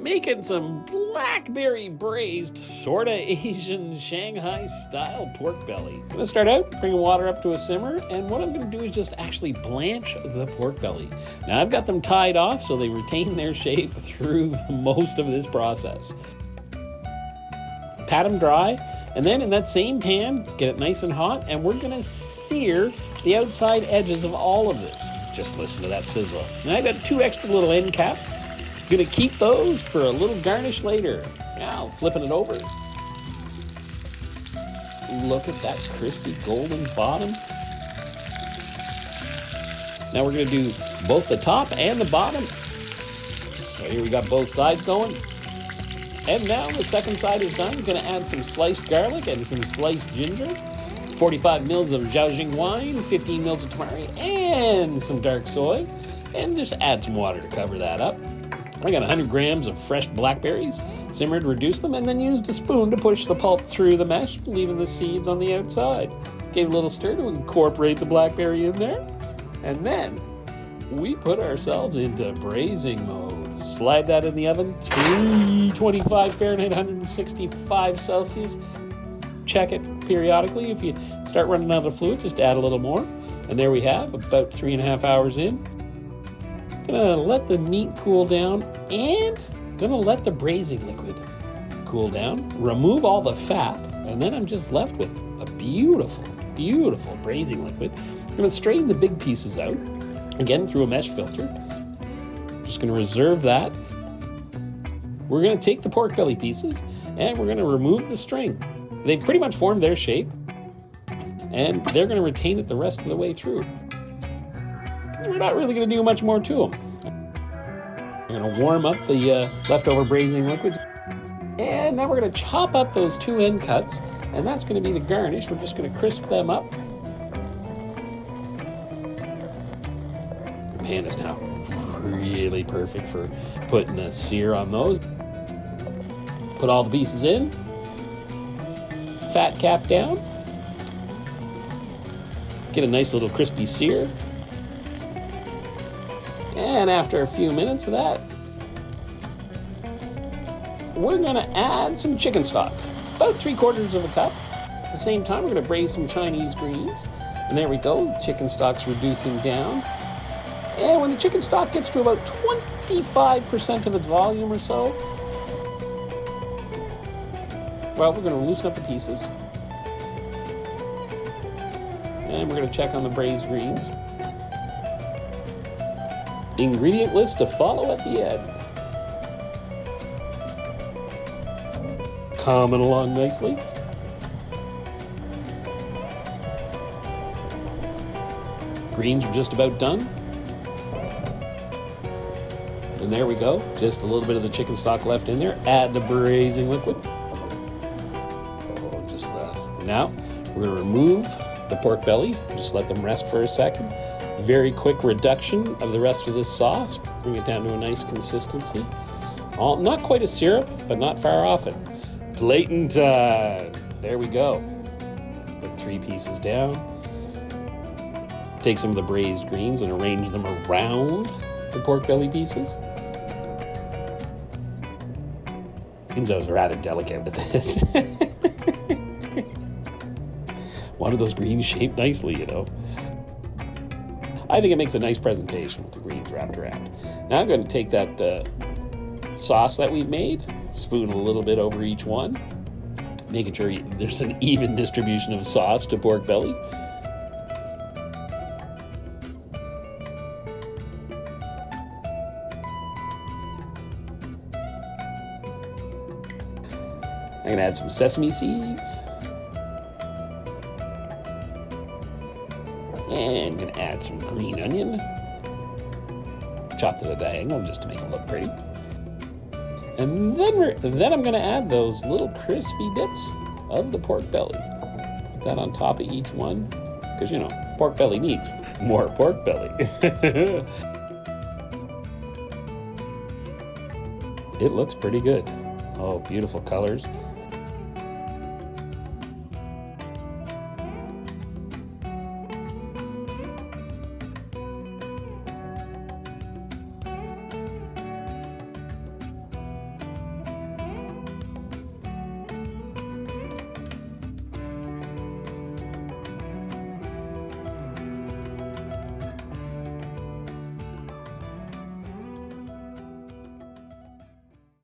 making some blackberry braised, sorta Asian Shanghai style pork belly. I'm gonna start out bringing water up to a simmer, and what I'm gonna do is just actually blanch the pork belly. Now I've got them tied off so they retain their shape through most of this process. Pat them dry, and then in that same pan, get it nice and hot, and we're gonna sear the outside edges of all of this. Just listen to that sizzle. Now I've got 2 extra little end caps. Gonna keep those for a little garnish later. Now, flipping it over. Look at that crispy golden bottom. Now we're gonna do both the top and the bottom. So here we got both sides going. And now the second side is done. I'm gonna add some sliced garlic and some sliced ginger, 45 mils of Shaoxing wine, 15 mils of tamari, and some dark soy. And just add some water to cover that up. I got 100 grams of fresh blackberries, simmered, reduced them, and then used a spoon to push the pulp through the mesh, leaving the seeds on the outside. Gave a little stir to incorporate the blackberry in there. And then we put ourselves into braising mode. Slide that in the oven, 325 Fahrenheit, 165 Celsius. Check it periodically. If you start running out of fluid, just add a little more. And there we have, about 3.5 hours in. Gonna let the meat cool down and gonna let the braising liquid cool down. Remove all the fat, and then I'm just left with a beautiful, beautiful braising liquid. I'm gonna strain the big pieces out, again through a mesh filter. Just gonna reserve that. We're gonna take the pork belly pieces and we're gonna remove the string. They've pretty much formed their shape, and they're gonna retain it the rest of the way through. We're not really going to do much more to them. We're going to warm up the leftover braising liquids. And now we're going to chop up those 2 end cuts, and that's going to be the garnish. We're just going to crisp them up. The pan is now really perfect for putting a sear on those. Put all the pieces in. Fat cap down. Get a nice little crispy sear. And after a few minutes of that, we're gonna add some chicken stock, about 3/4 of a cup. At the same time, we're gonna braise some Chinese greens. And there we go, chicken stock's reducing down. And when the chicken stock gets to about 25% of its volume or so, well, we're gonna loosen up the pieces. And we're gonna check on the braised greens. Ingredient list to follow at the end. Coming along nicely. Greens are just about done. And there we go. Just a little bit of the chicken stock left in there. Add the braising liquid. Now we're going to remove the pork belly. Just let them rest for a second. Very quick reduction of the rest of this sauce. Bring it down to a nice consistency. Not quite a syrup, but not far off it. Blatant time. There we go. Put 3 pieces down. Take some of the braised greens and arrange them around the pork belly pieces. Seems I was rather delicate with this. Wanted those greens shaped nicely, you know. I think it makes a nice presentation with the greens wrapped around. Now I'm going to take that sauce that we've made, spoon a little bit over each one, making sure there's an even distribution of sauce to pork belly. I'm going to add some sesame seeds. And I'm going to add some green onion. Chopped at a diagonal just to make it look pretty. And then I'm going to add those little crispy bits of the pork belly. Put that on top of each one. Because, you know, pork belly needs more pork belly. It looks pretty good. Oh, beautiful colors.